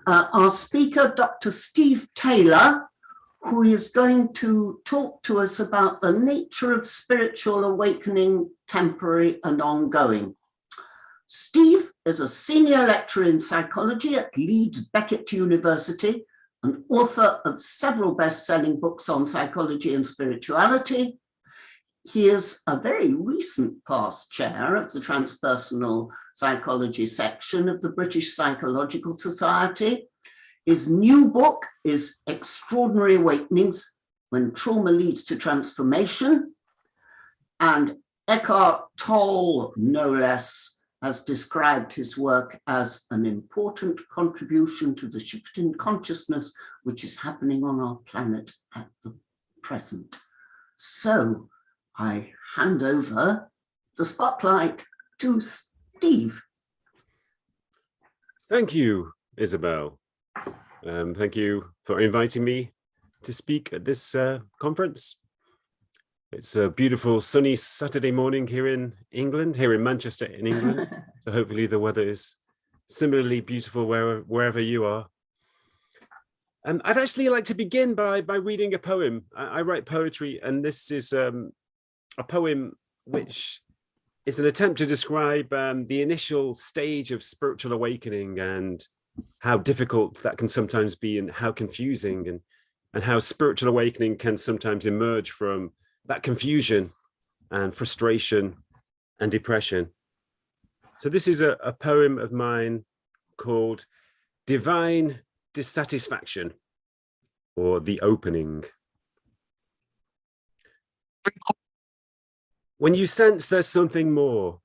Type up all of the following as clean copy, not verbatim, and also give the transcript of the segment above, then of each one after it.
Our speaker, Dr. Steve Taylor, who is going to talk to us about the nature of spiritual awakening, temporary and ongoing. Steve is a senior lecturer in psychology at Leeds Beckett University, an author of several best-selling books on psychology and spirituality. He is a very recent past chair of the Transpersonal Psychology section of the British Psychological Society. His new book is Extraordinary Awakenings, When Trauma Leads to Transformation. And Eckhart Tolle, no less, has described his work as an important contribution to the shift in consciousness which is happening on our planet at the present. So I hand over the spotlight to Steve. Thank you, Isabel. Thank you for inviting me to speak at this conference. It's a beautiful sunny Saturday morning here in England, here in Manchester in England. So hopefully the weather is similarly beautiful wherever you are. I'd actually like to begin by reading a poem. I write poetry, and this is a poem which is an attempt to describe the initial stage of spiritual awakening and how difficult that can sometimes be and how confusing and how spiritual awakening can sometimes emerge from that confusion and frustration and depression. So this is a poem of mine called Divine Dissatisfaction, or The Opening. When you sense there's something more,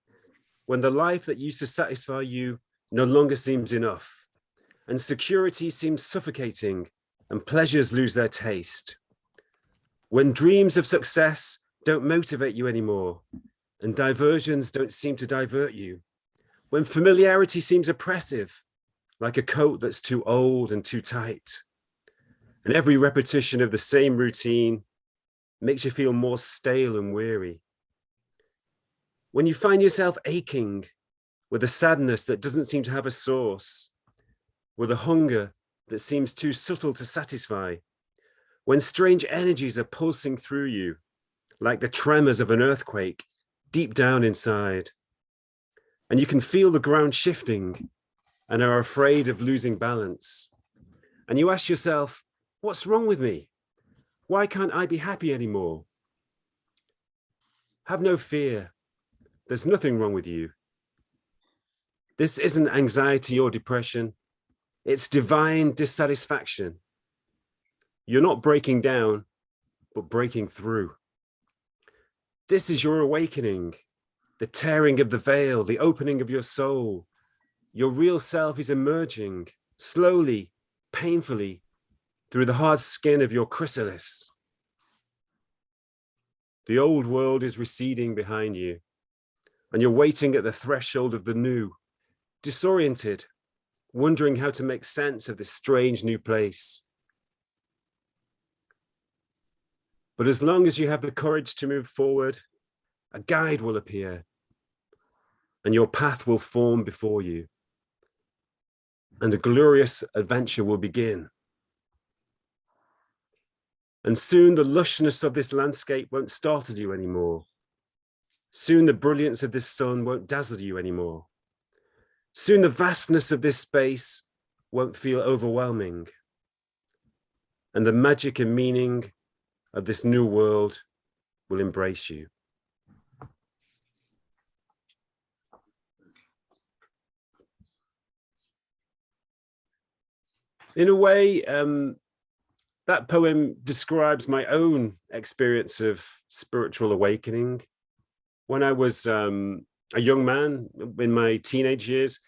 when the life that used to satisfy you no longer seems enough, and security seems suffocating, and pleasures lose their taste, when dreams of success don't motivate you anymore, and diversions don't seem to divert you, when familiarity seems oppressive, like a coat that's too old and too tight, and every repetition of the same routine makes you feel more stale and weary, when you find yourself aching with a sadness that doesn't seem to have a source, with a hunger that seems too subtle to satisfy, when strange energies are pulsing through you, like the tremors of an earthquake deep down inside, and you can feel the ground shifting and are afraid of losing balance, and you ask yourself, what's wrong with me? Why can't I be happy anymore? Have no fear. There's nothing wrong with you. This isn't anxiety or depression. It's divine dissatisfaction. You're not breaking down, but breaking through. This is your awakening, the tearing of the veil, the opening of your soul. Your real self is emerging slowly, painfully, through the hard skin of your chrysalis. The old world is receding behind you, and you're waiting at the threshold of the new, disoriented, wondering how to make sense of this strange new place. But as long as you have the courage to move forward, a guide will appear, and your path will form before you, and a glorious adventure will begin. And soon the lushness of this landscape won't startle you anymore. Soon the brilliance of this sun won't dazzle you anymore. Soon the vastness of this space won't feel overwhelming. And the magic and meaning of this new world will embrace you. In a way, that poem describes my own experience of spiritual awakening. When I was a young man in my teenage years,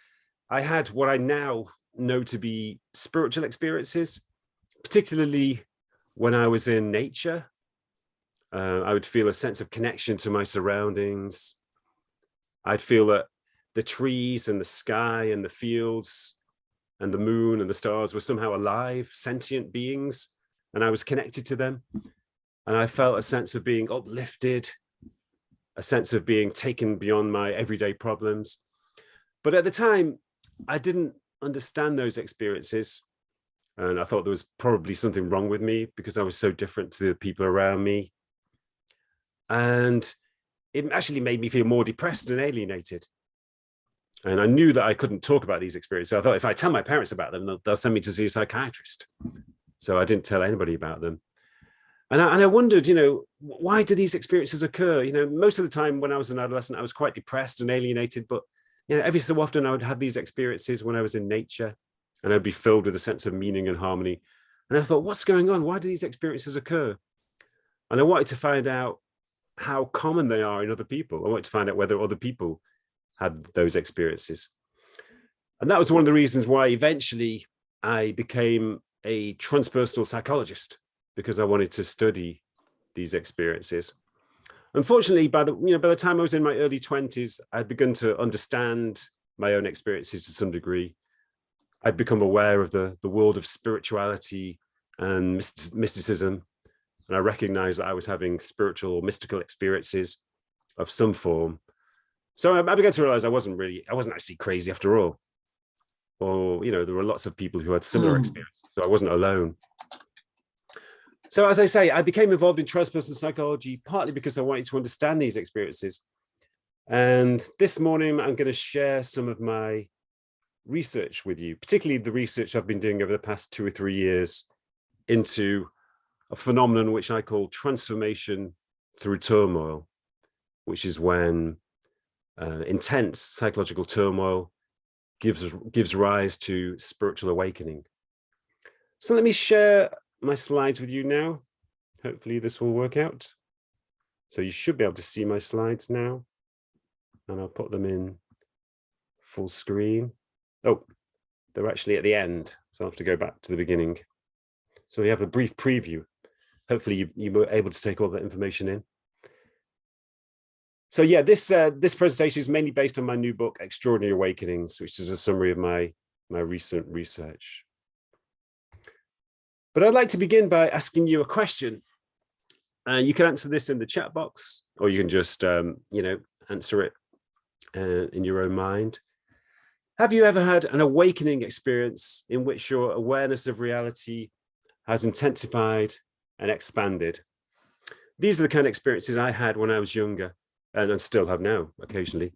I had what I now know to be spiritual experiences, particularly when I was in nature. I would feel a sense of connection to my surroundings. I'd feel that the trees and the sky and the fields and the moon and the stars were somehow alive, sentient beings, and I was connected to them. And I felt a sense of being uplifted, a sense of being taken beyond my everyday problems. But at the time, I didn't understand those experiences. And I thought there was probably something wrong with me because I was so different to the people around me. And it actually made me feel more depressed and alienated. And I knew that I couldn't talk about these experiences. So I thought if I tell my parents about them, they'll send me to see a psychiatrist. So I didn't tell anybody about them. And I wondered, why do these experiences occur? Most of the time when I was an adolescent, I was quite depressed and alienated, but every so often I would have these experiences when I was in nature, and I'd be filled with a sense of meaning and harmony. And I thought, what's going on? Why do these experiences occur? And I wanted to find out how common they are in other people. I wanted to find out whether other people had those experiences. And that was one of the reasons why eventually I became a transpersonal psychologist, because I wanted to study these experiences. Unfortunately, by the time I was in my early 20s, I'd begun to understand my own experiences to some degree. I'd become aware of the world of spirituality and mysticism, and I recognized that I was having spiritual or mystical experiences of some form. So I began to realize I wasn't actually crazy after all. Or, there were lots of people who had similar experiences, so I wasn't alone. So as I say, I became involved in transpersonal psychology, partly because I wanted to understand these experiences. And this morning, I'm going to share some of my research with you, particularly the research I've been doing over the past 2 or 3 years into a phenomenon which I call transformation through turmoil, which is when intense psychological turmoil gives rise to spiritual awakening. So let me share my slides with you now. Hopefully this will work out. So you should be able to see my slides now, and I'll put them in full screen. Oh, they're actually at the end, so I'll have to go back to the beginning. So you have a brief preview. Hopefully you were able to take all that information in. So yeah, this presentation is mainly based on my new book, Extraordinary Awakenings, which is a summary of my recent research. But I'd like to begin by asking you a question. And you can answer this in the chat box, or you can just, answer it in your own mind. Have you ever had an awakening experience in which your awareness of reality has intensified and expanded? These are the kind of experiences I had when I was younger, and still have now occasionally.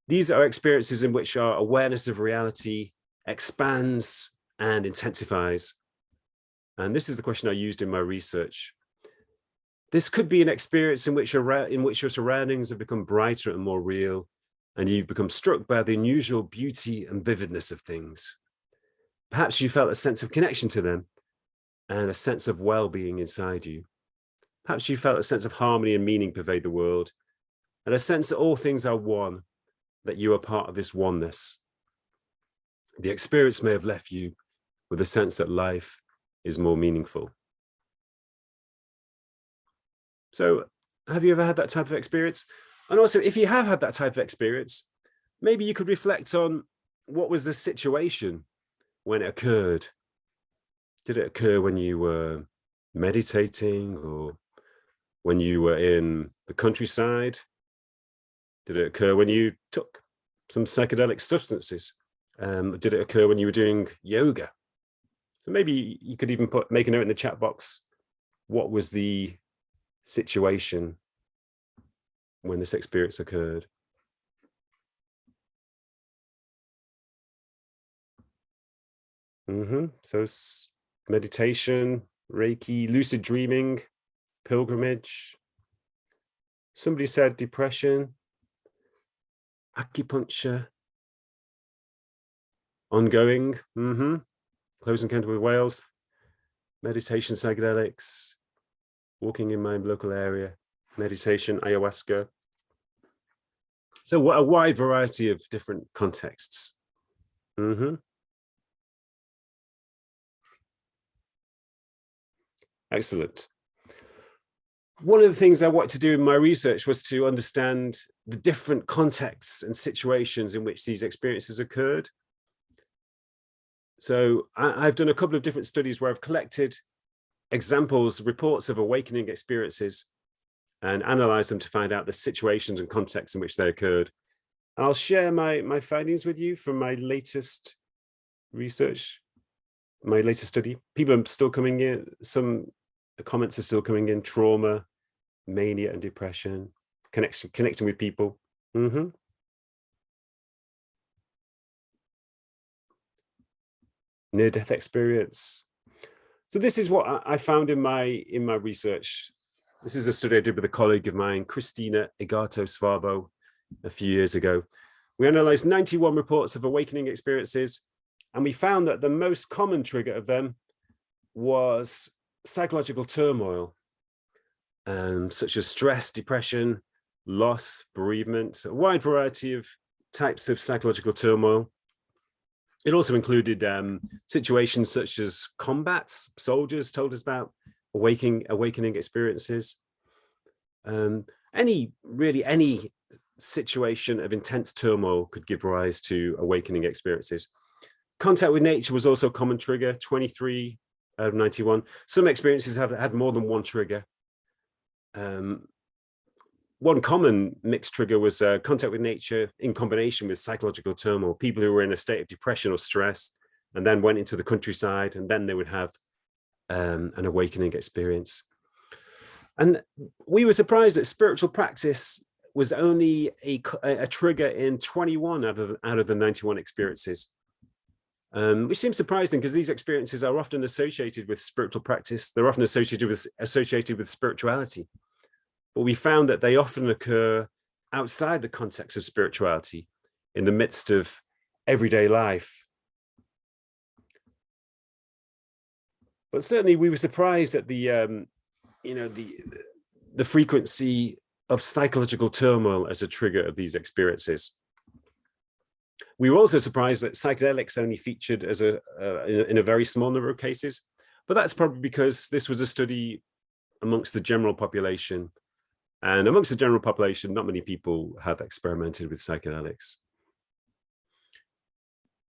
These are experiences in which our awareness of reality expands and intensifies. And this is the question I used in my research. This could be an experience in which your surroundings have become brighter and more real, and you've become struck by the unusual beauty and vividness of things. Perhaps you felt a sense of connection to them and a sense of well-being inside you. Perhaps you felt a sense of harmony and meaning pervade the world, and a sense that all things are one, that you are part of this oneness. The experience may have left you with a sense that life is more meaningful. So have you ever had that type of experience? And also, if you have had that type of experience, maybe you could reflect on what was the situation when it occurred. Did it occur when you were meditating, or when you were in the countryside? Did it occur when you took some psychedelic substances? Did it occur when you were doing yoga? So maybe you could even make a note in the chat box. What was the situation when this experience occurred? So meditation, Reiki, lucid dreaming, pilgrimage. Somebody said depression, acupuncture, ongoing, close encounter with whales, meditation, psychedelics, walking in my local area, meditation, ayahuasca. So what a wide variety of different contexts. Excellent. One of the things I wanted to do in my research was to understand the different contexts and situations in which these experiences occurred. So I've done a couple of different studies where I've collected examples, reports of awakening experiences, and analyzed them to find out the situations and contexts in which they occurred. And I'll share my findings with you from my latest research, my latest study. People are still coming in. Some comments are still coming in: trauma, mania, and depression. Connecting with people. Near-death experience. So this is what I found in my research. This is a study I did with a colleague of mine, Christina Igato-Svabo, a few years ago. We analyzed 91 reports of awakening experiences, and we found that the most common trigger of them was psychological turmoil, such as stress, depression, loss, bereavement, a wide variety of types of psychological turmoil. It also included situations such as combats. Soldiers told us about awakening experiences. Any situation of intense turmoil could give rise to awakening experiences. Contact with nature was also a common trigger, 23 out of 91. Some experiences have had more than one trigger. One common mixed trigger was contact with nature in combination with psychological turmoil. People who were in a state of depression or stress and then went into the countryside, and then they would have an awakening experience. And we were surprised that spiritual practice was only a trigger in 21 out of the 91 experiences, which seems surprising because these experiences are often associated with spiritual practice. They're often associated with spirituality. But we found that they often occur outside the context of spirituality, in the midst of everyday life. But certainly we were surprised at the frequency of psychological turmoil as a trigger of these experiences. We were also surprised that psychedelics only featured as in a very small number of cases, but that's probably because this was a study amongst the general population. And amongst the general population, not many people have experimented with psychedelics.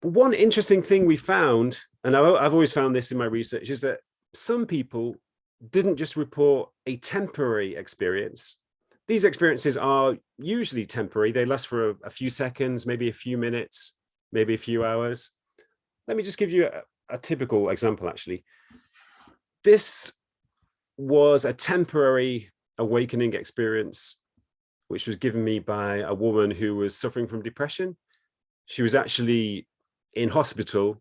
But one interesting thing we found, and I've always found this in my research, is that some people didn't just report a temporary experience. These experiences are usually temporary. They last for a few seconds, maybe a few minutes, maybe a few hours. Let me just give you a typical example, actually. This was a temporary awakening experience, which was given me by a woman who was suffering from depression. She was actually in hospital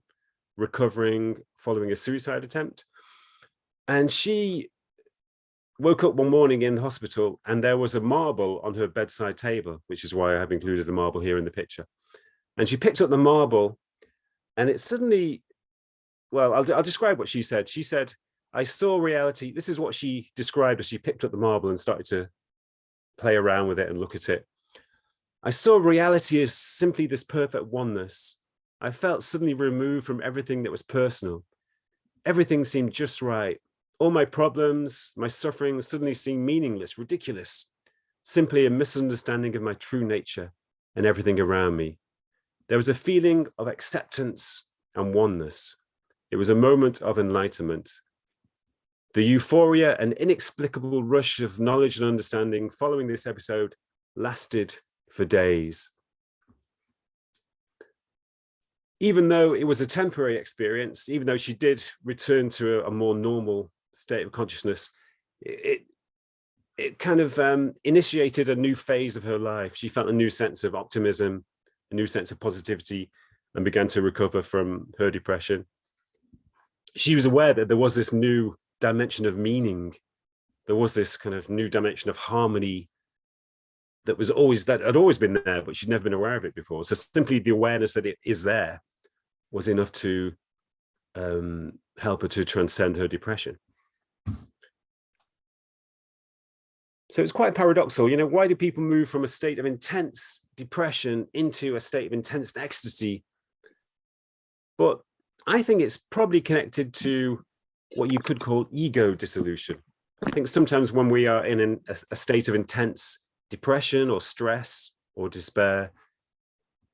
recovering following a suicide attempt. And she woke up one morning in the hospital and there was a marble on her bedside table, which is why I have included the marble here in the picture. And she picked up the marble and it suddenly, well, I'll describe what she said. She said, I saw reality. This is what she described as she picked up the marble and started to play around with it and look at it. I saw reality as simply this perfect oneness. I felt suddenly removed from everything that was personal. Everything seemed just right. All my problems, my suffering suddenly seemed meaningless, ridiculous, simply a misunderstanding of my true nature and everything around me. There was a feeling of acceptance and oneness. It was a moment of enlightenment. The euphoria and inexplicable rush of knowledge and understanding following this episode lasted for days. Even though it was a temporary experience, even though she did return to a more normal state of consciousness, it kind of initiated a new phase of her life. She felt a new sense of optimism, a new sense of positivity, and began to recover from her depression. She was aware that there was this new dimension of meaning. There was this kind of new dimension of harmony that had always been there, but she'd never been aware of it before. So simply the awareness that it is there was enough to help her to transcend her depression. So it's quite paradoxical. Why do people move from a state of intense depression into a state of intense ecstasy? But I think it's probably connected to what you could call ego dissolution. I think sometimes when we are in a state of intense depression or stress or despair,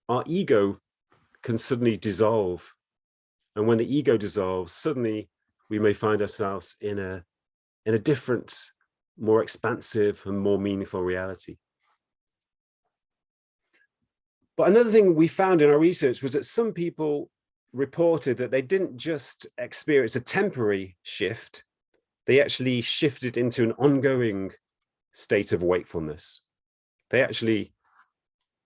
our ego can suddenly dissolve. And when the ego dissolves, suddenly we may find ourselves in a different, more expansive and more meaningful reality. But another thing we found in our research was that some people reported that they didn't just experience a temporary shift, they actually shifted into an ongoing state of wakefulness. They actually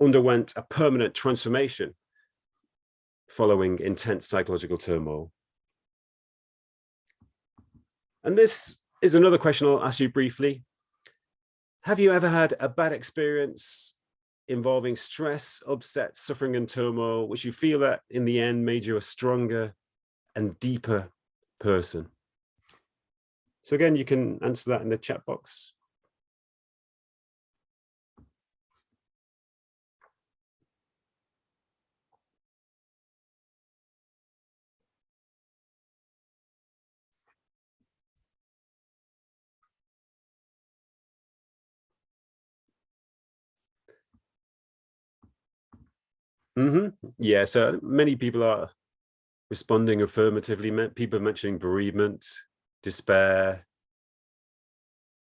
underwent a permanent transformation following intense psychological turmoil. And this is another question I'll ask you briefly. Have you ever had a bad experience involving stress, upset, suffering, and turmoil, which you feel that in the end made you a stronger and deeper person? So again, you can answer that in the chat box. Yeah, so many people are responding affirmatively. People mentioning bereavement, despair,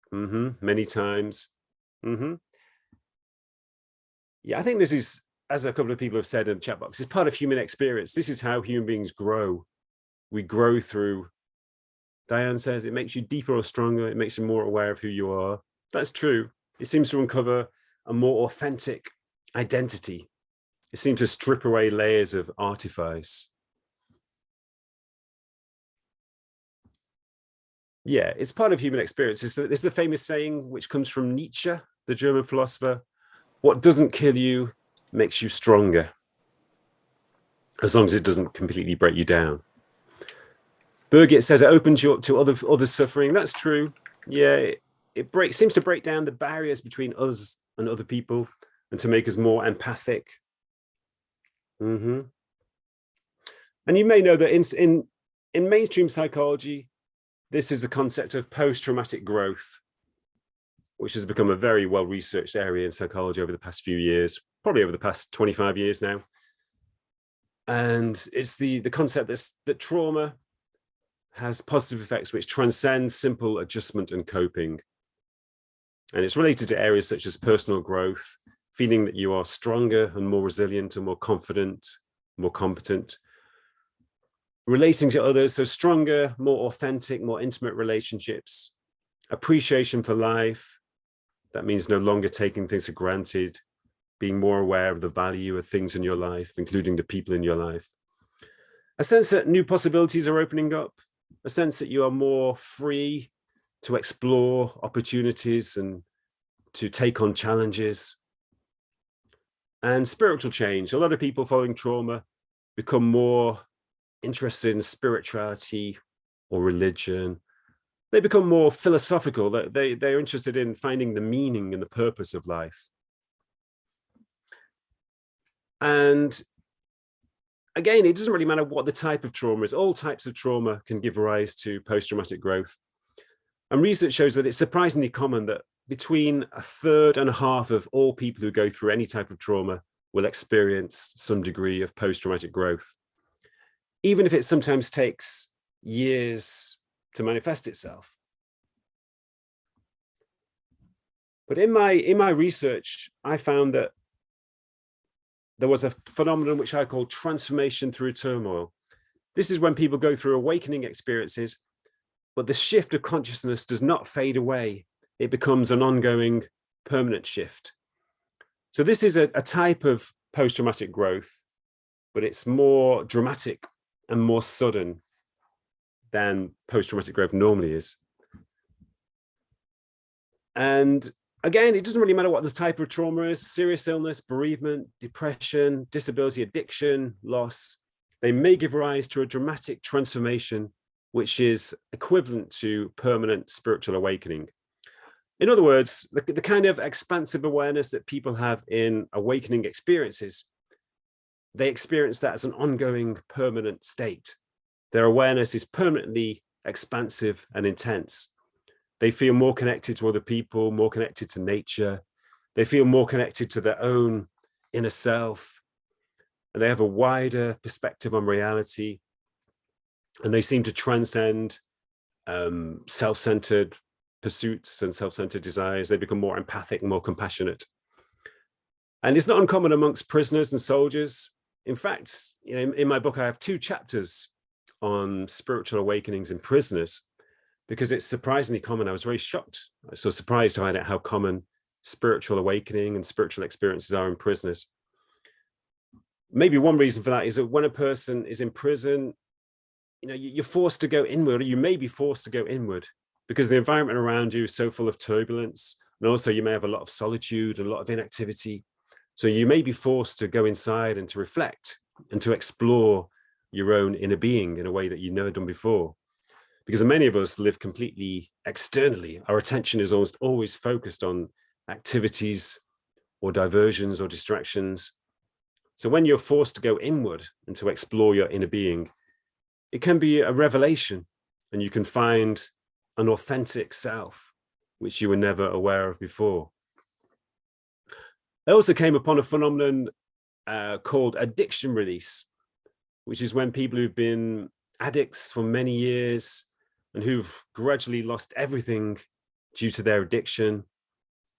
many times. Yeah, I think this is, as a couple of people have said in the chat box, it's part of human experience. This is how human beings grow. We grow through, Diane says, it makes you deeper or stronger. It makes you more aware of who you are. That's true. It seems to uncover a more authentic identity. It seems to strip away layers of artifice. Yeah, it's part of human experience. It's the famous saying, which comes from Nietzsche, the German philosopher: what doesn't kill you makes you stronger, as long as it doesn't completely break you down. Birgit says it opens you up to other suffering. That's true. Yeah, it seems to break down the barriers between us and other people, and to make us more empathic. And you may know that in mainstream psychology, this is the concept of post-traumatic growth, which has become a very well-researched area in psychology over the past few years, probably over the past 25 years now. And it's the concept that trauma has positive effects which transcend simple adjustment and coping. And it's related to areas such as personal growth, feeling that you are stronger and more resilient and more confident, more competent. Relating to others, so stronger, more authentic, more intimate relationships. Appreciation for life. That means no longer taking things for granted, being more aware of the value of things in your life, including the people in your life. A sense that new possibilities are opening up, a sense that you are more free to explore opportunities and to take on challenges. And spiritual change. A lot of people following trauma become more interested in spirituality or religion. They become more philosophical. They're interested in finding the meaning and the purpose of life. And again, it doesn't really matter what the type of trauma is. All types of trauma can give rise to post-traumatic growth. And research shows that it's surprisingly common that between a third and a half of all people who go through any type of trauma will experience some degree of post-traumatic growth, even if it sometimes takes years to manifest itself. But in my research, I found that there was a phenomenon which I call transformation through turmoil. This is when people go through awakening experiences, but the shift of consciousness does not fade away. It becomes an ongoing, permanent shift. So this is a type of post-traumatic growth, but it's more dramatic and more sudden than post-traumatic growth normally is. And again, it doesn't really matter what the type of trauma is: serious illness, bereavement, depression, disability, addiction, loss. They may give rise to a dramatic transformation, which is equivalent to permanent spiritual awakening. In other words, the kind of expansive awareness that people have in awakening experiences, they experience that as an ongoing, permanent state. Their awareness is permanently expansive and intense. They feel more connected to other people, more connected to nature. They feel more connected to their own inner self. And they have a wider perspective on reality. And they seem to transcend self-centered pursuits and self-centered desires. They become more empathic, more compassionate. And it's not uncommon amongst prisoners and soldiers In fact, in my book, I have 2 chapters on spiritual awakenings in prisoners, because it's surprisingly common. I was very shocked. I was so surprised to find out how common spiritual awakening and spiritual experiences are in prisoners. Maybe one reason for that is that when a person is in prison, you're forced to go inward, or you may be forced to go inward, because the environment around you is so full of turbulence. And also you may have a lot of solitude, a lot of inactivity. So you may be forced to go inside and to reflect and to explore your own inner being in a way that you've never done before. Because many of us live completely externally. Our attention is almost always focused on activities or diversions or distractions. So when you're forced to go inward and to explore your inner being, it can be a revelation, and you can find an authentic self, which you were never aware of before. I also came upon a phenomenon called addiction release, which is when people who've been addicts for many years and who've gradually lost everything due to their addiction,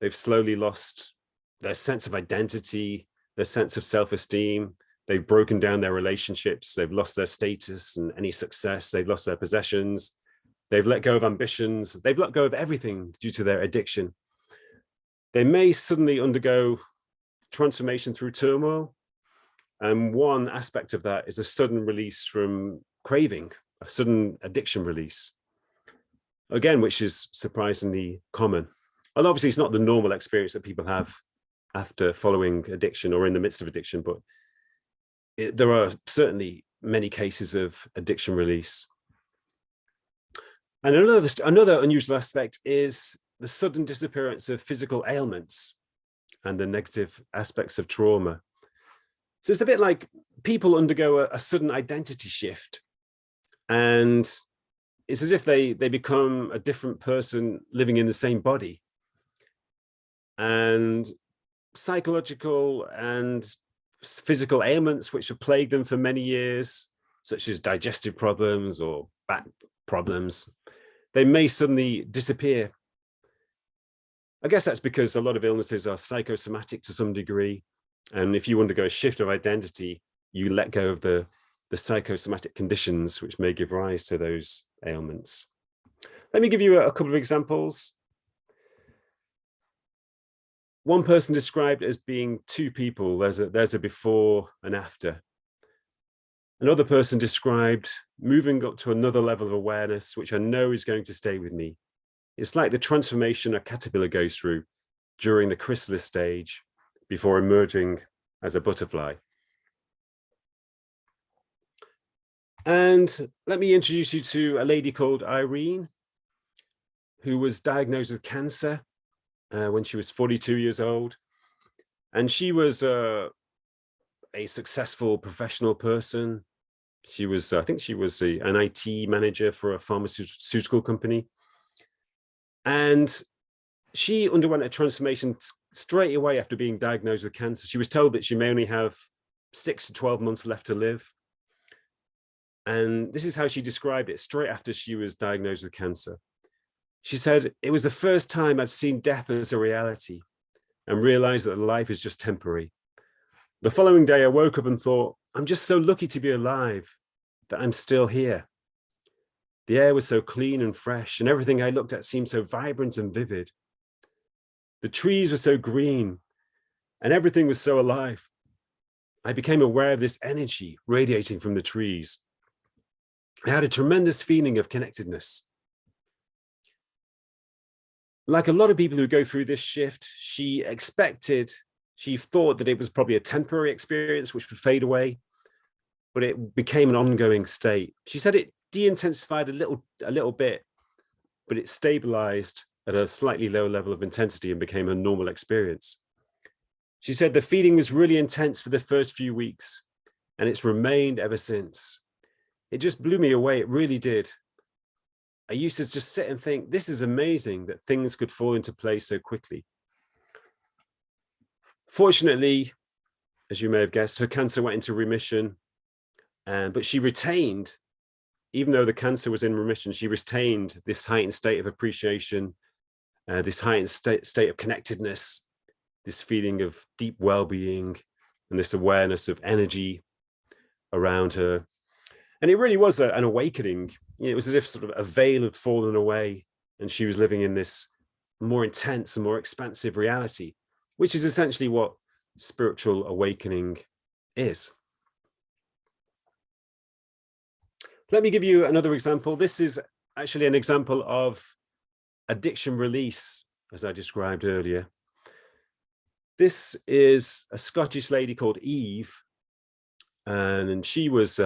they've slowly lost their sense of identity, their sense of self-esteem, they've broken down their relationships, they've lost their status and any success, they've lost their possessions, they've let go of ambitions, they've let go of everything due to their addiction. They may suddenly undergo transformation through turmoil. And one aspect of that is a sudden release from craving, a sudden addiction release. Again, which is surprisingly common. And obviously it's not the normal experience that people have after following addiction or in the midst of addiction, but there are certainly many cases of addiction release. And another unusual aspect is the sudden disappearance of physical ailments and the negative aspects of trauma. So it's a bit like people undergo a sudden identity shift, and it's as if they become a different person living in the same body. And psychological and physical ailments which have plagued them for many years, such as digestive problems or back problems, they may suddenly disappear. I guess that's because a lot of illnesses are psychosomatic to some degree. And if you undergo a shift of identity, you let go of the psychosomatic conditions which may give rise to those ailments. Let me give you a couple of examples. One person described as being 2 people. There's a before and after. Another person described moving up to another level of awareness, which I know is going to stay with me. It's like the transformation a caterpillar goes through during the chrysalis stage before emerging as a butterfly. And let me introduce you to a lady called Irene, who was diagnosed with cancer when she was 42 years old. And she was a successful professional person. She was, I think she was an IT manager for a pharmaceutical company. And she underwent a transformation straight away after being diagnosed with cancer. She was told that she may only have 6 to 12 months left to live. And this is how she described it straight after she was diagnosed with cancer. She said, "It was the first time I'd seen death as a reality and realized that life is just temporary. The following day, I woke up and thought, I'm just so lucky to be alive, that I'm still here. The air was so clean and fresh, and everything I looked at seemed so vibrant and vivid. The trees were so green, and everything was so alive. I became aware of this energy radiating from the trees. I had a tremendous feeling of connectedness." Like a lot of people who go through this shift, she thought that it was probably a temporary experience which would fade away, but it became an ongoing state. She said it de-intensified a little bit, but it stabilized at a slightly lower level of intensity and became a normal experience. She said the feeling was really intense for the first few weeks, and it's remained ever since. It just blew me away, it really did. I used to just sit and think, this is amazing that things could fall into place so quickly. Fortunately, as you may have guessed, her cancer went into remission, but she retained, even though the cancer was in remission, she retained this heightened state of appreciation, this heightened state of connectedness, this feeling of deep well-being, and this awareness of energy around her. And it really was an awakening. It was as if sort of a veil had fallen away and she was living in this more intense and more expansive reality, which is essentially what spiritual awakening is. Let me give you another example. This is actually an example of addiction release, as I described earlier. This is a Scottish lady called Eve, and she was,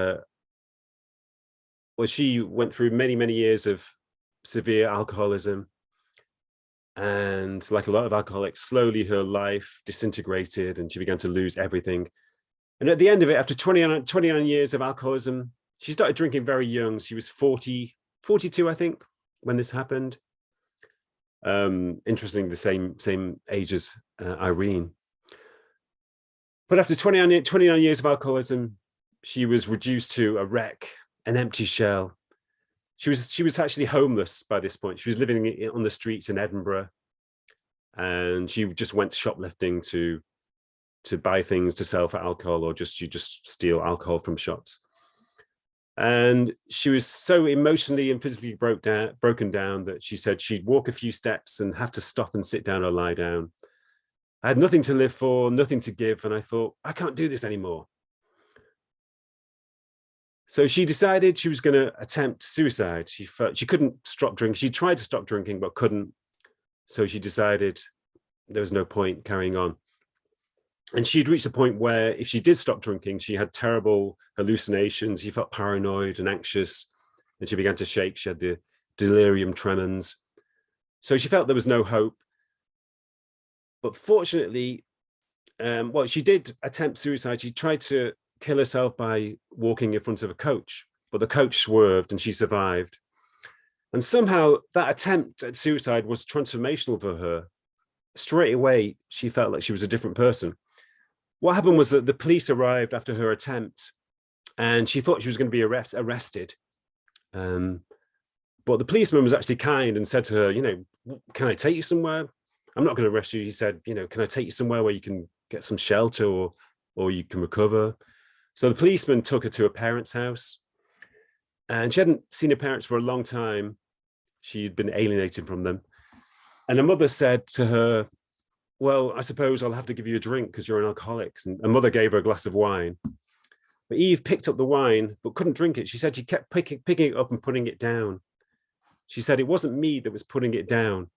she went through many, many years of severe alcoholism. And like a lot of alcoholics, slowly her life disintegrated and she began to lose everything. And at the end of it, after 29 years of alcoholism, she started drinking very young. She was 42, I think, when this happened. Interestingly, the same age as Irene. But after 29 years of alcoholism, she was reduced to a wreck, an empty shell. She was actually homeless by this point. She was living on the streets in Edinburgh, and she just went shoplifting to buy things to sell for alcohol, or just steal alcohol from shops. And she was so emotionally and physically broken down that she said she'd walk a few steps and have to stop and sit down or lie down. I had nothing to live for, nothing to give, and I thought, I can't do this anymore. So she decided she was going to attempt suicide. She felt she couldn't stop drinking. She tried to stop drinking, but couldn't. So she decided there was no point carrying on. And she'd reached a point where if she did stop drinking, she had terrible hallucinations. She felt paranoid and anxious, and she began to shake. She had the delirium tremens. So she felt there was no hope. But fortunately, she did attempt suicide. She tried to kill herself by walking in front of a coach, but the coach swerved and she survived. And somehow that attempt at suicide was transformational for her. Straight away, she felt like she was a different person. What happened was that the police arrived after her attempt, and she thought she was going to be arrested. But the policeman was actually kind and said to her, can I take you somewhere? I'm not going to arrest you. He said, can I take you somewhere where you can get some shelter or you can recover? So the policeman took her to her parents' house, and she hadn't seen her parents for a long time. She'd been alienated from them. And her mother said to her, well, I suppose I'll have to give you a drink because you're an alcoholic. And her mother gave her a glass of wine. But Eve picked up the wine, but couldn't drink it. She said she kept picking it up and putting it down. She said it wasn't me that was putting it down.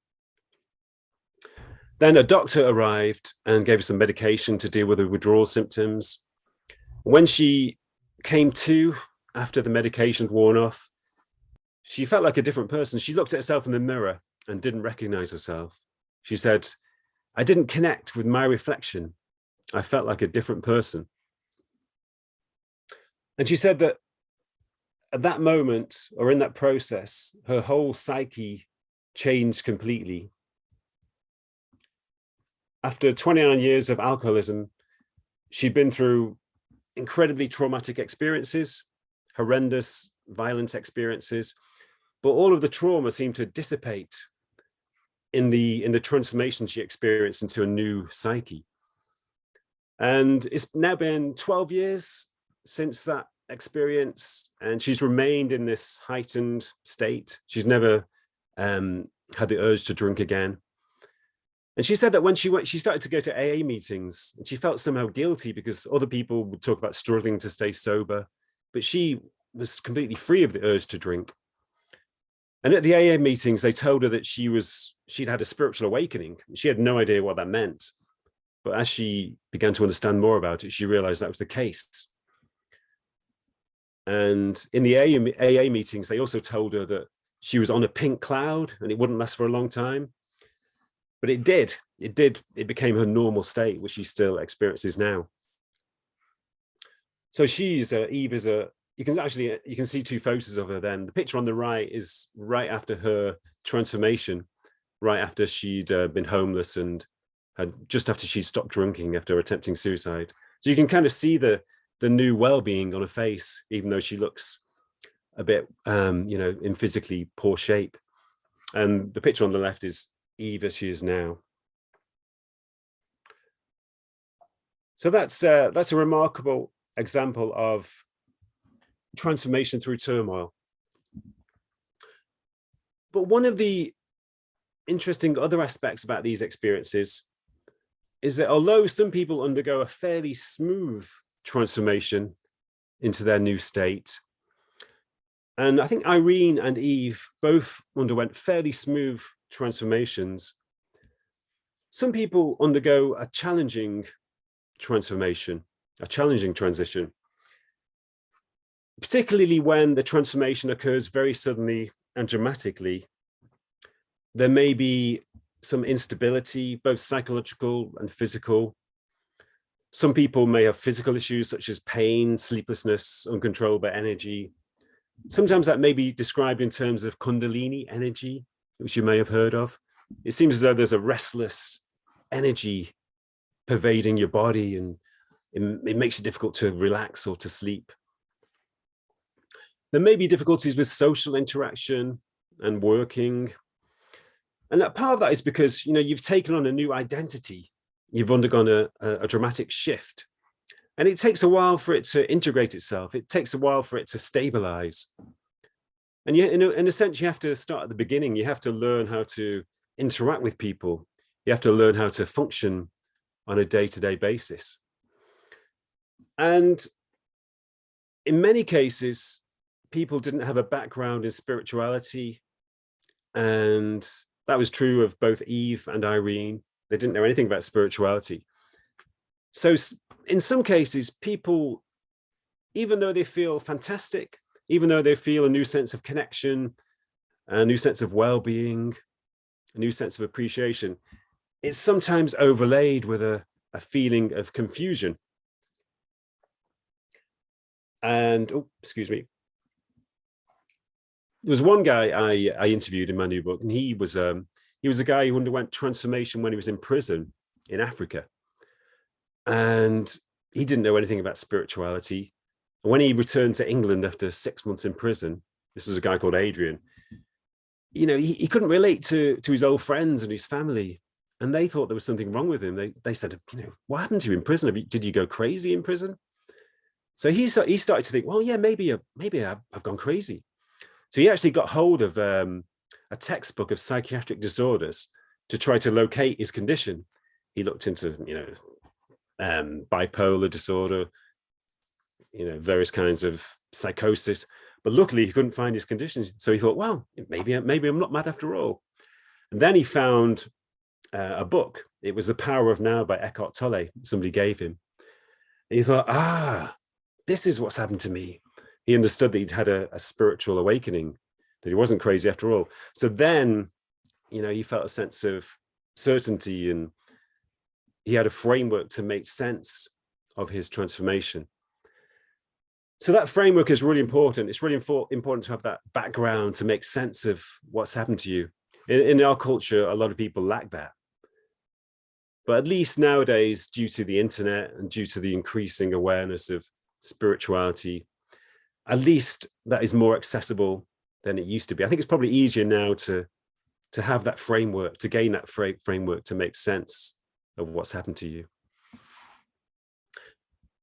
Then a doctor arrived and gave her some medication to deal with the withdrawal symptoms. When she came to, after the medication had worn off, she felt like a different person. She looked at herself in the mirror and didn't recognize herself. She said, I didn't connect with my reflection. I felt like a different person. And she said that at that moment, or in that process, her whole psyche changed completely. After 29 years of alcoholism, she'd been through incredibly traumatic experiences, horrendous, violent experiences, but all of the trauma seemed to dissipate in the transformation she experienced into a new psyche. And it's now been 12 years since that experience, and she's remained in this heightened state. She's never had the urge to drink again. And she said that when she started to go to AA meetings, and she felt somehow guilty because other people would talk about struggling to stay sober, but she was completely free of the urge to drink. And at the AA meetings, they told her that she'd had a spiritual awakening. She had no idea what that meant. But as she began to understand more about it, she realized that was the case. And in the AA meetings, they also told her that she was on a pink cloud and it wouldn't last for a long time. But it did. It became her normal state, which she still experiences now. So Eve is you can see two photos of her then. The picture on the right is right after her transformation, right after she'd been homeless and just after she'd stopped drinking after attempting suicide. So you can kind of see the new well-being on her face, even though she looks a bit, in physically poor shape. And the picture on the left is Eve as she is now. So that's a remarkable example of transformation through turmoil. But one of the interesting other aspects about these experiences is that although some people undergo a fairly smooth transformation into their new state, and I think Irene and Eve both underwent fairly smooth transformations, some people undergo a challenging transformation, a challenging transition, particularly when the transformation occurs very suddenly and dramatically. There may be some instability, both psychological and physical. Some people may have physical issues such as pain, sleeplessness, uncontrolled by energy. Sometimes that may be described in terms of Kundalini energy, which you may have heard of. It seems as though there's a restless energy pervading your body, and it makes it difficult to relax or to sleep. There may be difficulties with social interaction and working. And that part of that is because, you've taken on a new identity. You've undergone a dramatic shift. And it takes a while for it to integrate itself. It takes a while for it to stabilize. And yet, in a sense, you have to start at the beginning. You have to learn how to interact with people. You have to learn how to function on a day-to-day basis. And in many cases, people didn't have a background in spirituality. And that was true of both Eve and Irene. They didn't know anything about spirituality. So in some cases, people, even though they feel fantastic, even though they feel a new sense of connection, a new sense of well-being, a new sense of appreciation, it's sometimes overlaid with a feeling of confusion. And, oh, excuse me. There was one guy I interviewed in my new book, and he was a guy who underwent transformation when he was in prison in Africa. And he didn't know anything about spirituality. And when he returned to England after 6 months in prison, this was a guy called Adrian, he couldn't relate to his old friends and his family. And they thought there was something wrong with him. They said, what happened to you in prison? Did you go crazy in prison? So he started to think, well, yeah, maybe I've gone crazy. So he actually got hold of a textbook of psychiatric disorders to try to locate his condition. He looked into, bipolar disorder, various kinds of psychosis, but luckily he couldn't find his condition. So he thought, well, maybe I'm not mad after all. And then he found a book. It was The Power of Now by Eckhart Tolle. Somebody gave him. And he thought, this is what's happened to me. He understood that he'd had a spiritual awakening, that he wasn't crazy after all. So then, he felt a sense of certainty, and he had a framework to make sense of his transformation. So that framework is really important. It's really important to have that background to make sense of what's happened to you. In our culture, a lot of people lack that. But at least nowadays, due to the internet and due to the increasing awareness of spirituality, at least that is more accessible than it used to be. I think it's probably easier now to have that framework, to gain that framework to make sense of what's happened to you.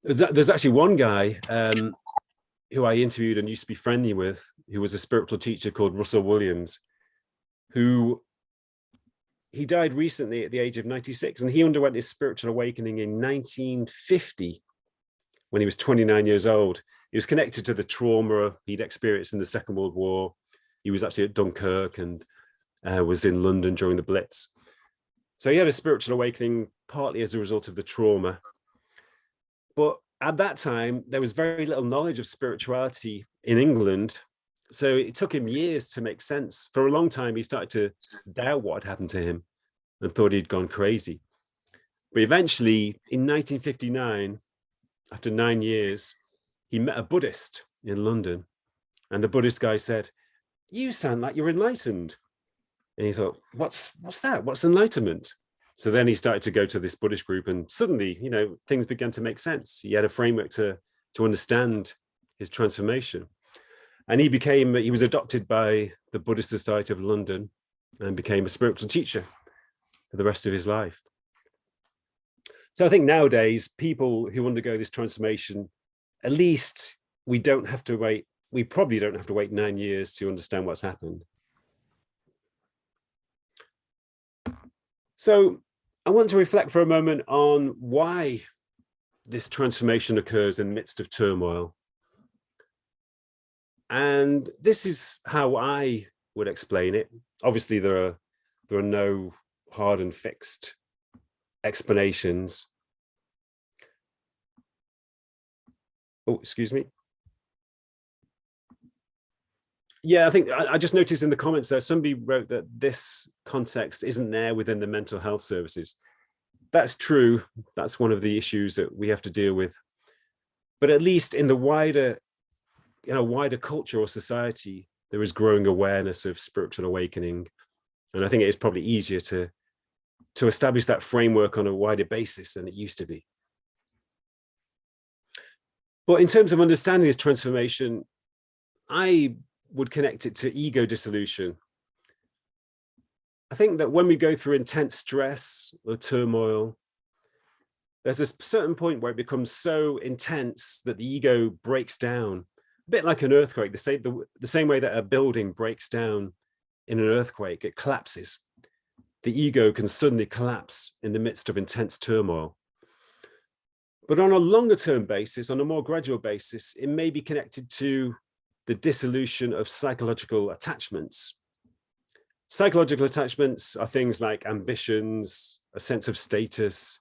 There's actually one guy who I interviewed and used to be friendly with, who was a spiritual teacher called Russell Williams, he died recently at the age of 96, and he underwent his spiritual awakening in 1950 when he was 29 years old. He was connected to the trauma he'd experienced in the Second World War. He was actually at Dunkirk and was in London during the Blitz. So he had a spiritual awakening partly as a result of the trauma. But at that time, there was very little knowledge of spirituality in England. So it took him years to make sense. For a long time, he started to doubt what had happened to him and thought he'd gone crazy. But eventually, in 1959, after 9 years, he met a Buddhist in London. And the Buddhist guy said, "You sound like you're enlightened." And he thought, what's that? What's enlightenment? So then he started to go to this Buddhist group, and suddenly, things began to make sense. He had a framework to understand his transformation. And he was adopted by the Buddhist Society of London and became a spiritual teacher for the rest of his life. So I think nowadays, people who undergo this transformation, at least we don't have to wait we probably don't have to wait 9 years to understand what's happened. So I want to reflect for a moment on why this transformation occurs in the midst of turmoil. And this is how I would explain it. Obviously, there are no hard and fixed explanations. Oh, excuse me. Yeah, I think I just noticed in the comments there, somebody wrote that this context isn't there within the mental health services. That's true. That's one of the issues that we have to deal with. But at least in the wider culture or society, there is growing awareness of spiritual awakening. And I think it is probably easier to establish that framework on a wider basis than it used to be. But in terms of understanding this transformation, I would connect it to ego dissolution. I think that when we go through intense stress or turmoil, there's a certain point where it becomes so intense that the ego breaks down, a bit like an earthquake, the same way that a building breaks down in an earthquake, it collapses. The ego can suddenly collapse in the midst of intense turmoil. But on a longer term basis, on a more gradual basis, it may be connected to the dissolution of psychological attachments. Psychological attachments are things like ambitions, a sense of status,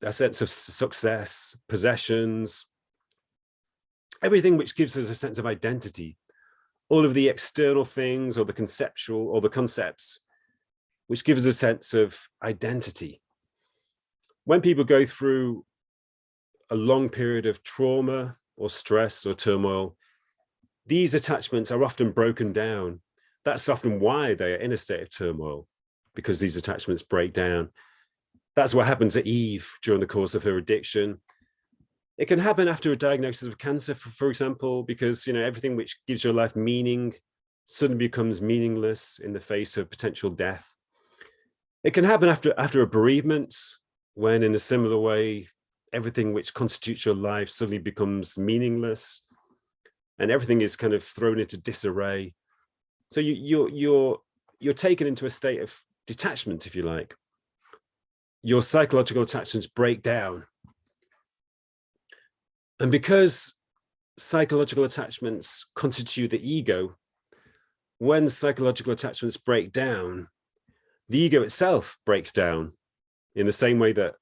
a sense of success, possessions, everything which gives us a sense of identity, all of the external things or the conceptual or the concepts which give us a sense of identity. When people go through a long period of trauma or stress or turmoil, these attachments are often broken down. That's often why they are in a state of turmoil, because these attachments break down. That's what happened to Eve during the course of her addiction. It can happen after a diagnosis of cancer, for example, because everything which gives your life meaning suddenly becomes meaningless in the face of potential death. It can happen after a bereavement, when in a similar way, everything which constitutes your life suddenly becomes meaningless and everything is kind of thrown into disarray. So you're taken into a state of detachment, if you like. Your psychological attachments break down. And because psychological attachments constitute the ego, when psychological attachments break down, the ego itself breaks down in the same way that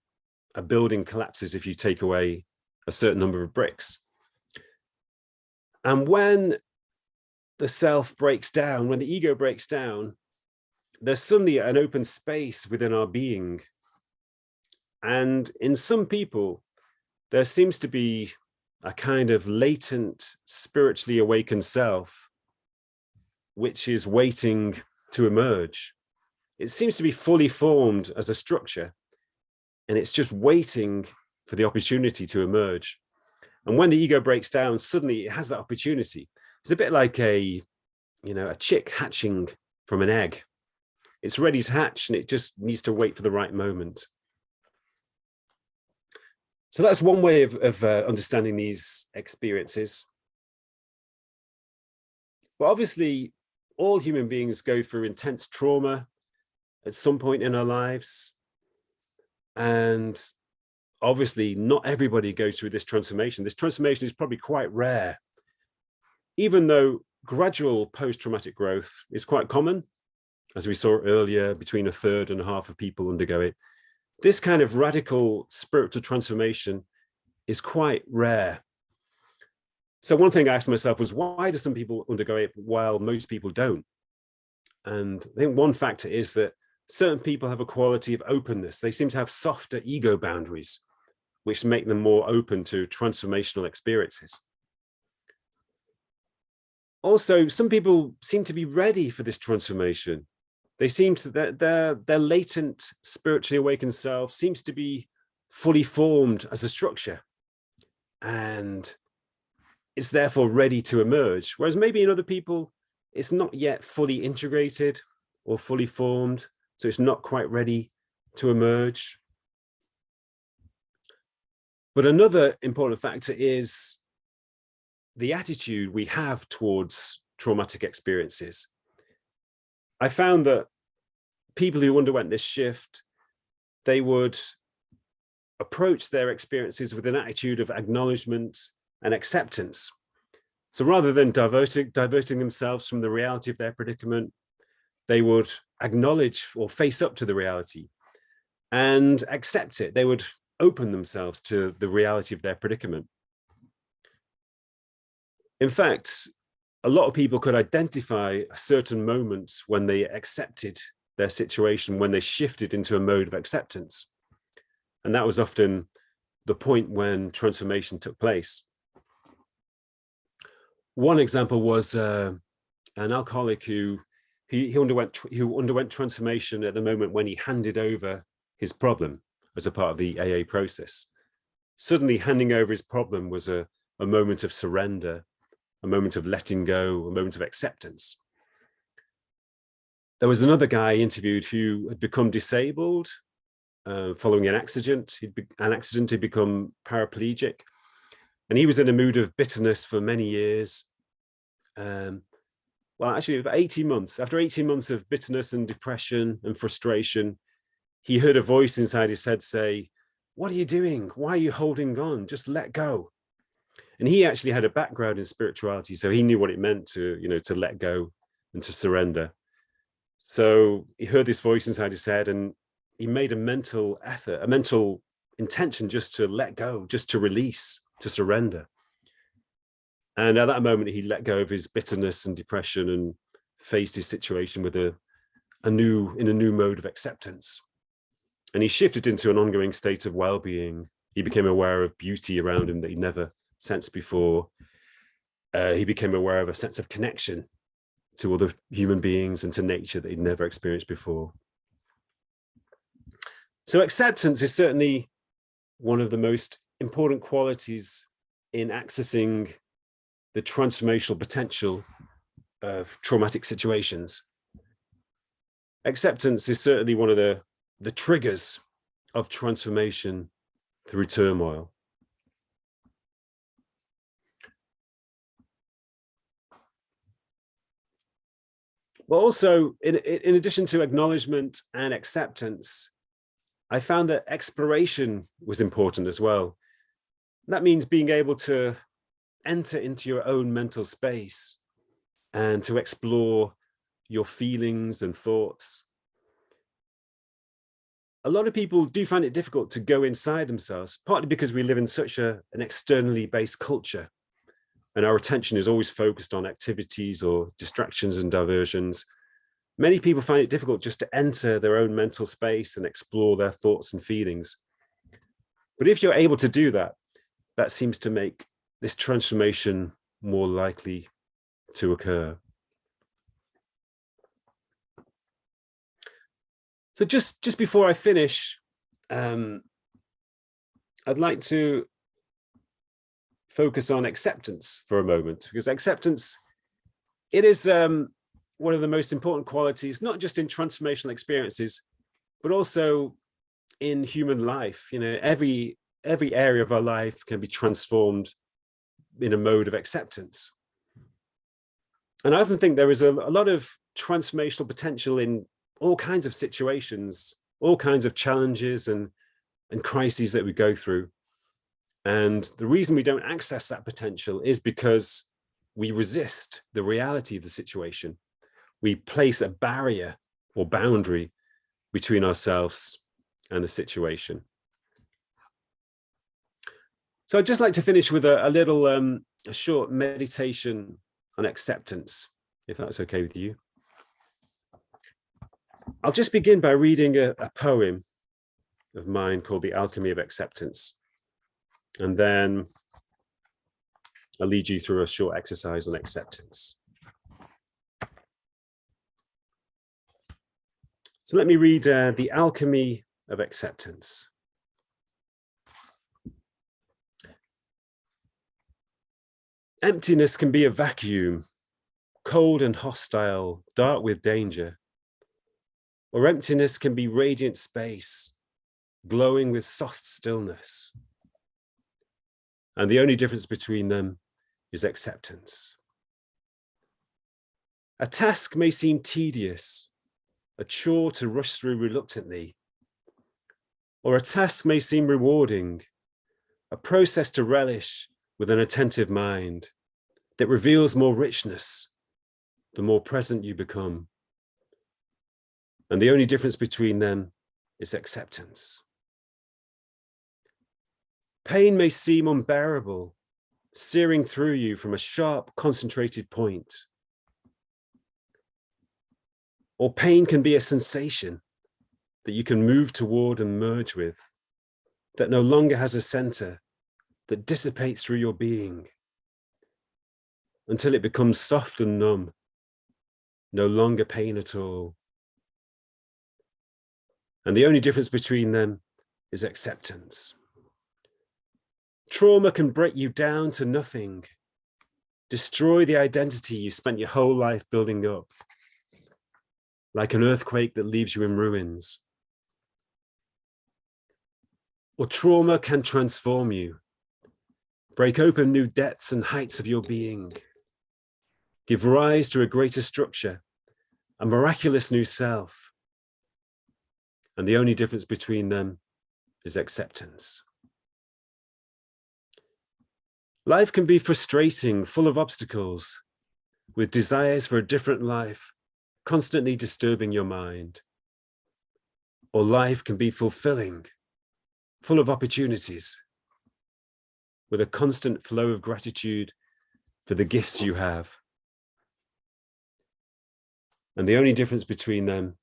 a building collapses if you take away a certain number of bricks. And when the self breaks down, when the ego breaks down, there's suddenly an open space within our being. And in some people, there seems to be a kind of latent, spiritually awakened self, which is waiting to emerge. It seems to be fully formed as a structure, and it's just waiting for the opportunity to emerge. And when the ego breaks down, suddenly it has that opportunity. It's a bit like a chick hatching from an egg. It's ready to hatch, and it just needs to wait for the right moment. So that's one way of understanding these experiences. But obviously, all human beings go through intense trauma at some point in our lives. And obviously, not everybody goes through this transformation. This transformation is probably quite rare, even though gradual post-traumatic growth is quite common. As we saw earlier, between a third and a half of people undergo it. This kind of radical spiritual transformation is quite rare. So one thing I asked myself was, why do some people undergo it while most people don't? And I think one factor is that certain people have a quality of openness. They seem to have softer ego boundaries, which make them more open to transformational experiences. Also, some people seem to be ready for this transformation. They seem to, their latent spiritually awakened self seems to be fully formed as a structure and is therefore ready to emerge. Whereas maybe in other people, it's not yet fully integrated or fully formed, so it's not quite ready to emerge. But another important factor is the attitude we have towards traumatic experiences. I found that people who underwent this shift, they would approach their experiences with an attitude of acknowledgement and acceptance. So rather than diverting themselves from the reality of their predicament, they would acknowledge or face up to the reality and accept it. They would open themselves to the reality of their predicament. In fact, a lot of people could identify a certain moment when they accepted their situation, when they shifted into a mode of acceptance. And that was often the point when transformation took place. One example was an alcoholic who underwent transformation at the moment when he handed over his problem as a part of the AA process. Suddenly handing over his problem was a moment of surrender, a moment of letting go, a moment of acceptance. There was another guy interviewed who had become disabled following an accident. He'd become paraplegic, and he was in a mood of bitterness for many years. Well, actually, about 18 months. After 18 months of bitterness and depression and frustration, he heard a voice inside his head say, "What are you doing? Why are you holding on? Just let go." And he actually had a background in spirituality, so he knew what it meant to, to let go and to surrender. So he heard this voice inside his head, and he made a mental effort, a mental intention just to let go, just to release, to surrender. And at that moment, he let go of his bitterness and depression and faced his situation with in a new mode of acceptance. And he shifted into an ongoing state of well-being. He became aware of beauty around him that he never sensed before. He became aware of a sense of connection to other human beings and to nature that he'd never experienced before. So acceptance is certainly one of the most important qualities in accessing the transformational potential of traumatic situations. Acceptance is certainly one of the triggers of transformation through turmoil. But also, in addition to acknowledgement and acceptance, I found that exploration was important as well. That means being able to enter into your own mental space and to explore your feelings and thoughts. A lot of people do find it difficult to go inside themselves, partly because we live in such an externally based culture, and our attention is always focused on activities or distractions and diversions. Many people find it difficult just to enter their own mental space and explore their thoughts and feelings. But if you're able to do that, that seems to make this transformation more likely to occur. So just before I finish, I'd like to focus on acceptance for a moment, because acceptance, it is one of the most important qualities, not just in transformational experiences, but also in human life. Every area of our life can be transformed in a mode of acceptance. And I often think there is a lot of transformational potential in all kinds of situations, all kinds of challenges and crises that we go through. And the reason we don't access that potential is because we resist the reality of the situation. We place a barrier or boundary between ourselves and the situation. So I'd just like to finish with a short meditation on acceptance, if that's okay with you. I'll just begin by reading a poem of mine called The Alchemy of Acceptance. And then I'll lead you through a short exercise on acceptance. So let me read The Alchemy of Acceptance. Emptiness can be a vacuum, cold and hostile, dark with danger. Or emptiness can be radiant space, glowing with soft stillness. And the only difference between them is acceptance. A task may seem tedious, a chore to rush through reluctantly, or a task may seem rewarding, a process to relish with an attentive mind that reveals more richness the more present you become. And the only difference between them is acceptance. Pain may seem unbearable, searing through you from a sharp, concentrated point. Or pain can be a sensation that you can move toward and merge with, that no longer has a center, that dissipates through your being until it becomes soft and numb, no longer pain at all. And the only difference between them is acceptance. Trauma can break you down to nothing, destroy the identity you spent your whole life building up, like an earthquake that leaves you in ruins. Or trauma can transform you, break open new depths and heights of your being, give rise to a greater structure, a miraculous new self. And the only difference between them is acceptance. Life can be frustrating, full of obstacles, with desires for a different life constantly disturbing your mind. Or life can be fulfilling, full of opportunities, with a constant flow of gratitude for the gifts you have. And the only difference between them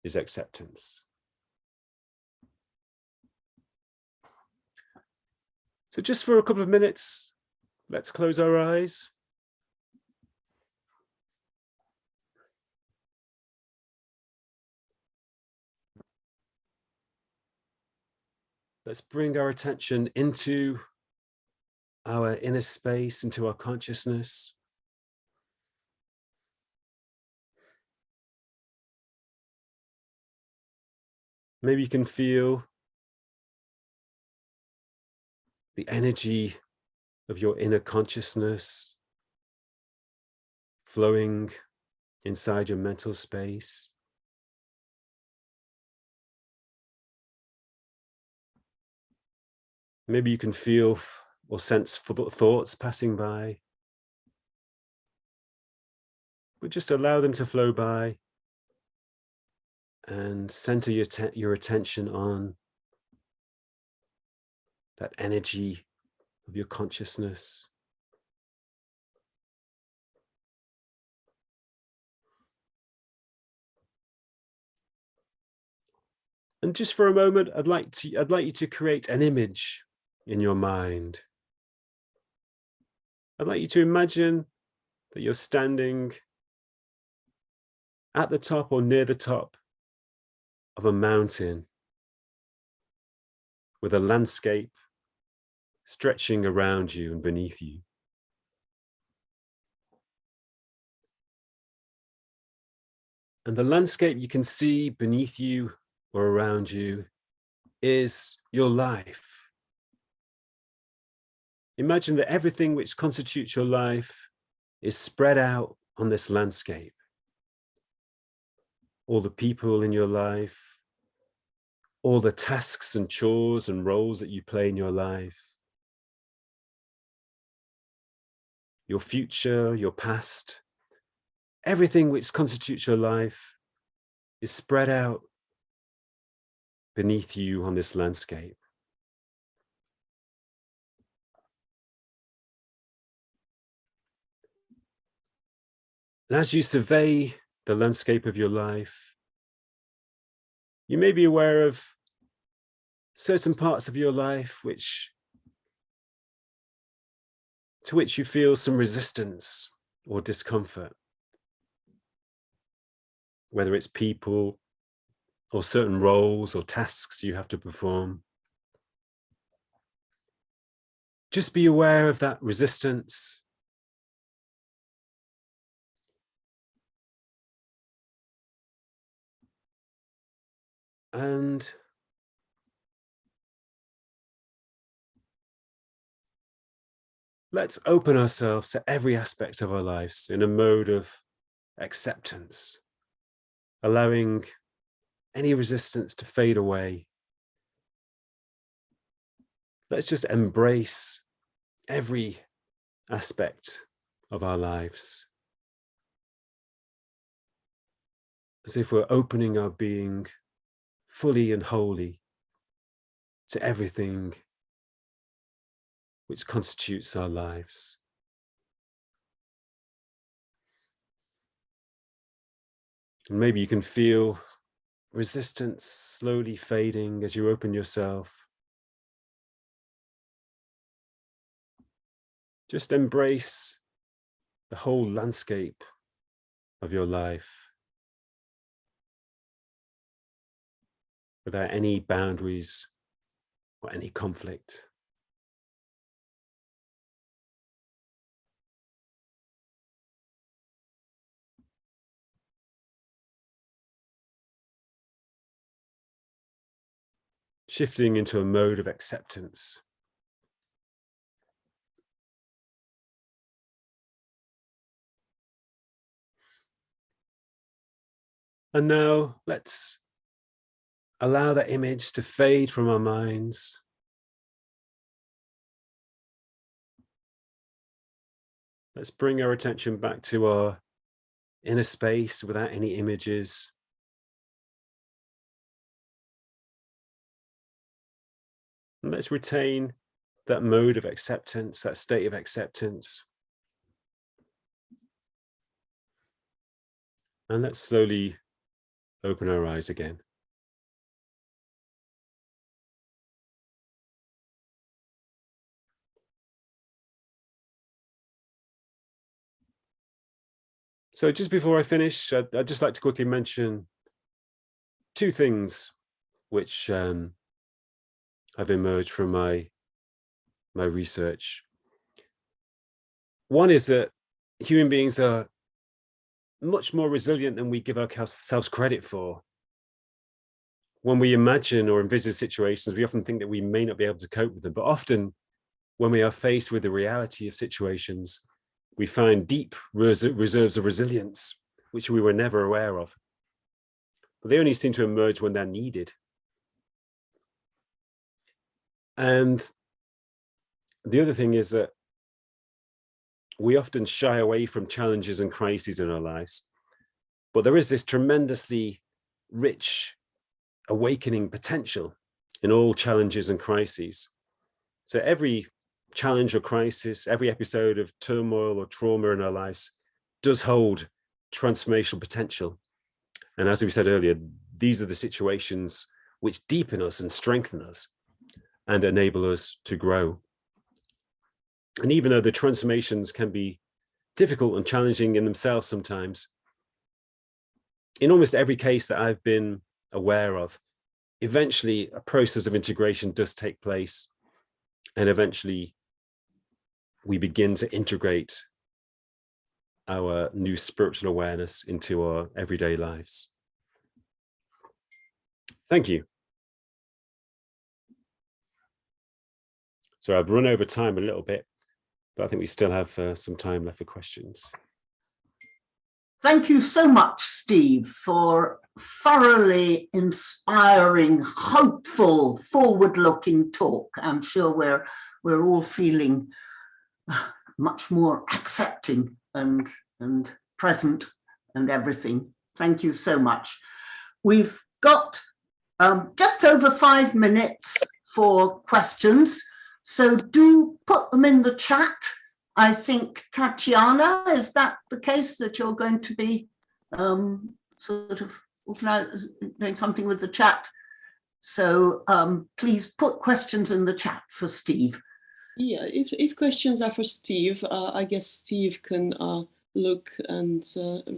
is acceptance. So just for a couple of minutes, let's close our eyes. Let's bring our attention into our inner space, into our consciousness. Maybe you can feel the energy of your inner consciousness flowing inside your mental space. Maybe you can feel or sense thoughts passing by, but just allow them to flow by and center your attention on that energy of your consciousness. And just for a moment, I'd like you to create an image in your mind. I'd like you to imagine that you're standing at the top or near the top of a mountain with a landscape stretching around you and beneath you. And the landscape you can see beneath you or around you is your life. Imagine that everything which constitutes your life is spread out on this landscape. All the people in your life, all the tasks and chores and roles that you play in your life, your future, your past, everything which constitutes your life is spread out beneath you on this landscape. And as you survey the landscape of your life, you may be aware of certain parts of your life to which you feel some resistance or discomfort, whether it's people or certain roles or tasks you have to perform. Just be aware of that resistance. And let's open ourselves to every aspect of our lives in a mode of acceptance, allowing any resistance to fade away. Let's just embrace every aspect of our lives, as if we're opening our being fully and wholly to everything which constitutes our lives. And maybe you can feel resistance slowly fading as you open yourself. Just embrace the whole landscape of your life without any boundaries or any conflict. Shifting into a mode of acceptance. And now let's allow that image to fade from our minds. Let's bring our attention back to our inner space without any images. And let's retain that mode of acceptance, that state of acceptance. And let's slowly open our eyes again. So just before I finish, I'd just like to quickly mention two things which have emerged from my research. One is that human beings are much more resilient than we give ourselves credit for. When we imagine or envisage situations, we often think that we may not be able to cope with them, but often when we are faced with the reality of situations, we find deep reserves of resilience, which we were never aware of. But they only seem to emerge when they're needed. And the other thing is that we often shy away from challenges and crises in our lives, but there is this tremendously rich awakening potential in all challenges and crises. So every challenge or crisis, every episode of turmoil or trauma in our lives does hold transformational potential. And as we said earlier, these are the situations which deepen us and strengthen us and enable us to grow. And even though the transformations can be difficult and challenging in themselves sometimes, in almost every case that I've been aware of, eventually a process of integration does take place, and eventually we begin to integrate our new spiritual awareness into our everyday lives. Thank you. So I've run over time a little bit, but I think we still have some time left for questions. Thank you so much, Steve, for thoroughly inspiring, hopeful, forward-looking talk. I'm sure we're all feeling much more accepting and present and everything. Thank you so much. We've got just over 5 minutes for questions, so do put them in the chat. I think, Tatiana, is that the case, that you're going to be sort of doing something with the chat? So please put questions in the chat for Steve. Yeah, if questions are for Steve, I guess Steve can look and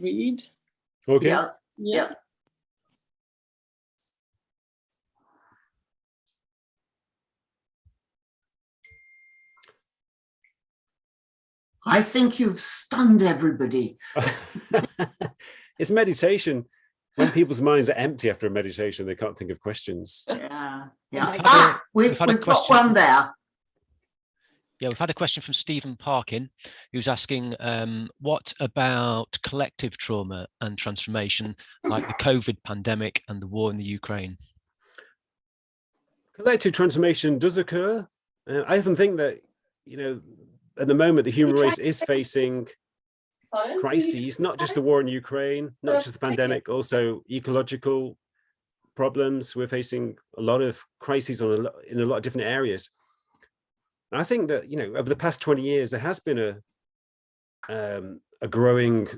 read. Okay. Yeah. Yeah. I think you've stunned everybody. It's meditation. When people's minds are empty after a meditation, they can't think of questions. Yeah. Yeah. We've got one there. Yeah, we've had a question from Stephen Parkin, who's asking, what about collective trauma and transformation, like the COVID pandemic and the war in the Ukraine? Collective transformation does occur. I often think that, you know, at the moment, the human race is facing crises, not just the war in Ukraine, not just the pandemic, also ecological problems. We're facing a lot of crises in a lot of different areas. And I think that, you know, over the past 20 years, there has been a growing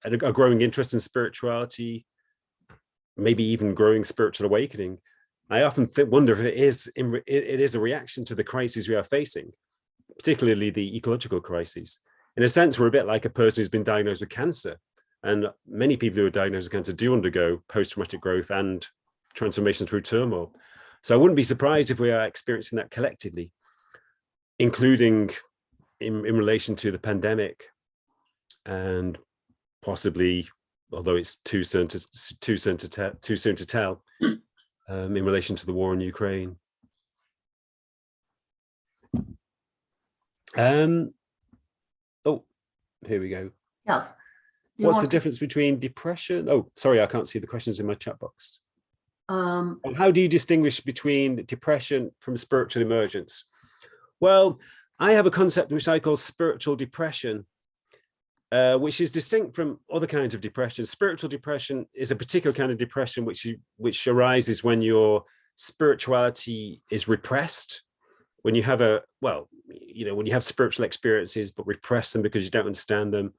a growing interest in spirituality, maybe even growing spiritual awakening. I often wonder if it is a reaction to the crises we are facing, particularly the ecological crises. In a sense, we're a bit like a person who's been diagnosed with cancer. And many people who are diagnosed with cancer do undergo post-traumatic growth and transformation through turmoil. So I wouldn't be surprised if we are experiencing that collectively, including in relation to the pandemic, and possibly, although it's too soon to tell, in relation to the war in Ukraine. Oh, here we go. Yeah. What's the difference between depression? Oh, sorry, I can't see the questions in my chat box. How do you distinguish between depression from spiritual emergence? Well, I have a concept which I call spiritual depression, which is distinct from other kinds of depression. Spiritual depression is a particular kind of depression which arises when your spirituality is repressed, when you have when you have spiritual experiences but repress them because you don't understand them,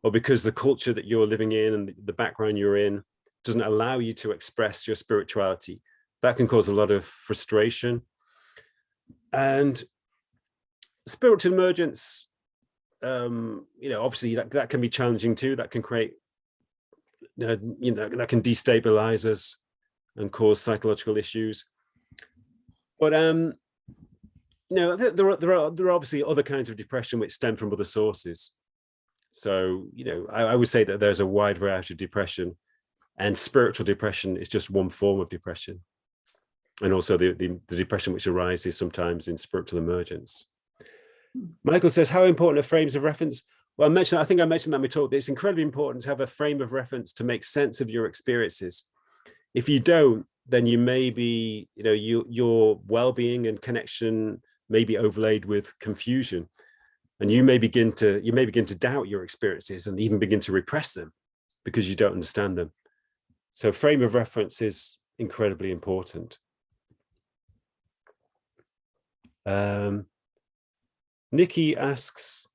or because the culture that you're living in and the background you're in doesn't allow you to express your spirituality. That can cause a lot of frustration. And spiritual emergence, obviously that can be challenging too. That can create, that can destabilize us and cause psychological issues. But there are obviously other kinds of depression which stem from other sources. So, I would say that there's a wide variety of depression, and spiritual depression is just one form of depression. And also the depression which arises sometimes in spiritual emergence. Michael says, how important are frames of reference? Well, I think I mentioned that in my talk, that it's incredibly important to have a frame of reference to make sense of your experiences. If you don't, then you may be, your well-being and connection may be overlaid with confusion. And you may begin to doubt your experiences and even begin to repress them because you don't understand them. So frame of reference is incredibly important. Nikki asks,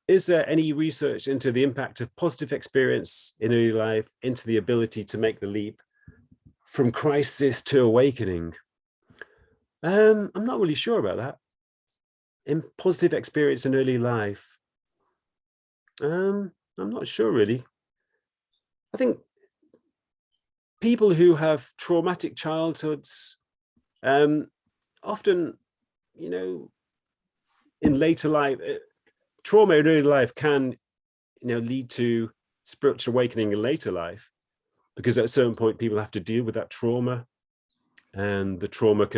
is there any research into the impact of positive experience in early life into the ability to make the leap from crisis to awakening? I'm not really sure about that. In positive experience in early life, I'm not sure really. I think people who have traumatic childhoods, often, in later life, trauma in early life can, lead to spiritual awakening in later life, because at a certain point people have to deal with that trauma, and the trauma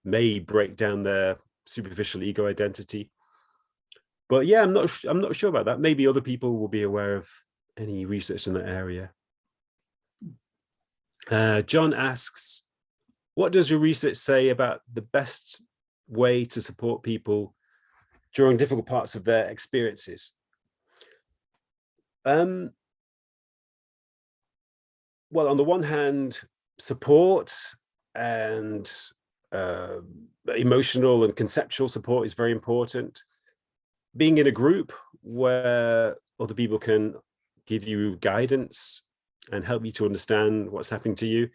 may break down their superficial ego identity. But yeah, I'm not sure about that. Maybe other people will be aware of any research in that area. John asks, what does your research say about the best way to support people during difficult parts of their experiences? Well, on the one hand, support and emotional and conceptual support is very important. Being in a group where other people can give you guidance and help you to understand what's happening to you.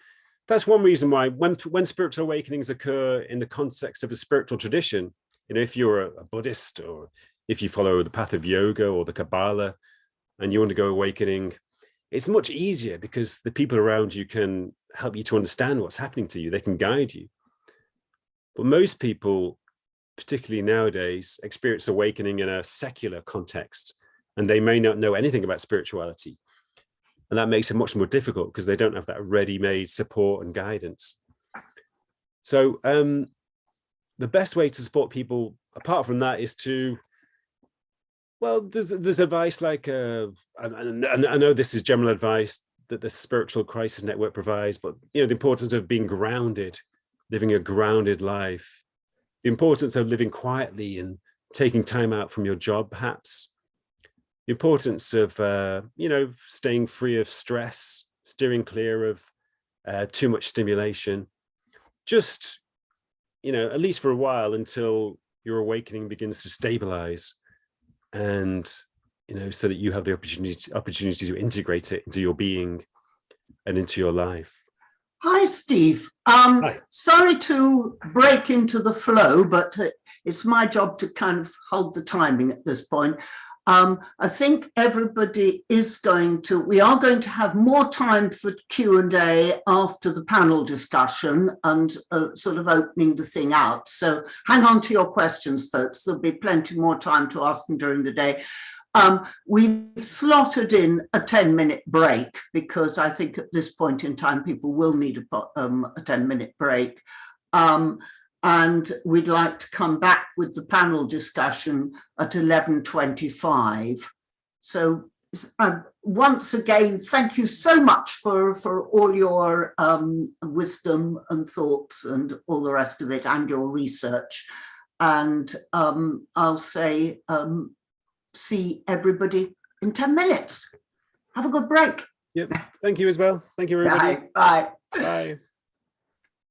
That's one reason why when spiritual awakenings occur in the context of a spiritual tradition, if you're a Buddhist, or if you follow the path of yoga or the Kabbalah and you undergo awakening, it's much easier because the people around you can help you to understand what's happening to you. They can guide you. But most people, particularly nowadays, experience awakening in a secular context, and they may not know anything about spirituality. And that makes it much more difficult because they don't have that ready-made support and guidance. So the the best way to support people, apart from that, is to, well, there's advice like, and I know this is general advice that the Spiritual Crisis Network provides, but the importance of being grounded, living a grounded life, the importance of living quietly and taking time out from your job, perhaps, the importance of staying free of stress, steering clear of too much stimulation, just at least for a while, until your awakening begins to stabilize, and so that you have the opportunity to integrate it into your being and into your life. Hi, Steve. Hi. Sorry to break into the flow, but it's my job to kind of hold the timing at this point. I think everybody we are going to have more time for Q&A after the panel discussion and sort of opening the thing out. So hang on to your questions, folks. There'll be plenty more time to ask them during the day. We've slotted in a 10-minute break because I think at this point in time, people will need a 10-minute break. And we'd like to come back with the panel discussion at 11:25. So once again, thank you so much for all your wisdom and thoughts and all the rest of it, and your research. And I'll say, see everybody in 10 minutes. Have a good break. Yep. Thank you as well. Thank you, everybody. Bye. Bye.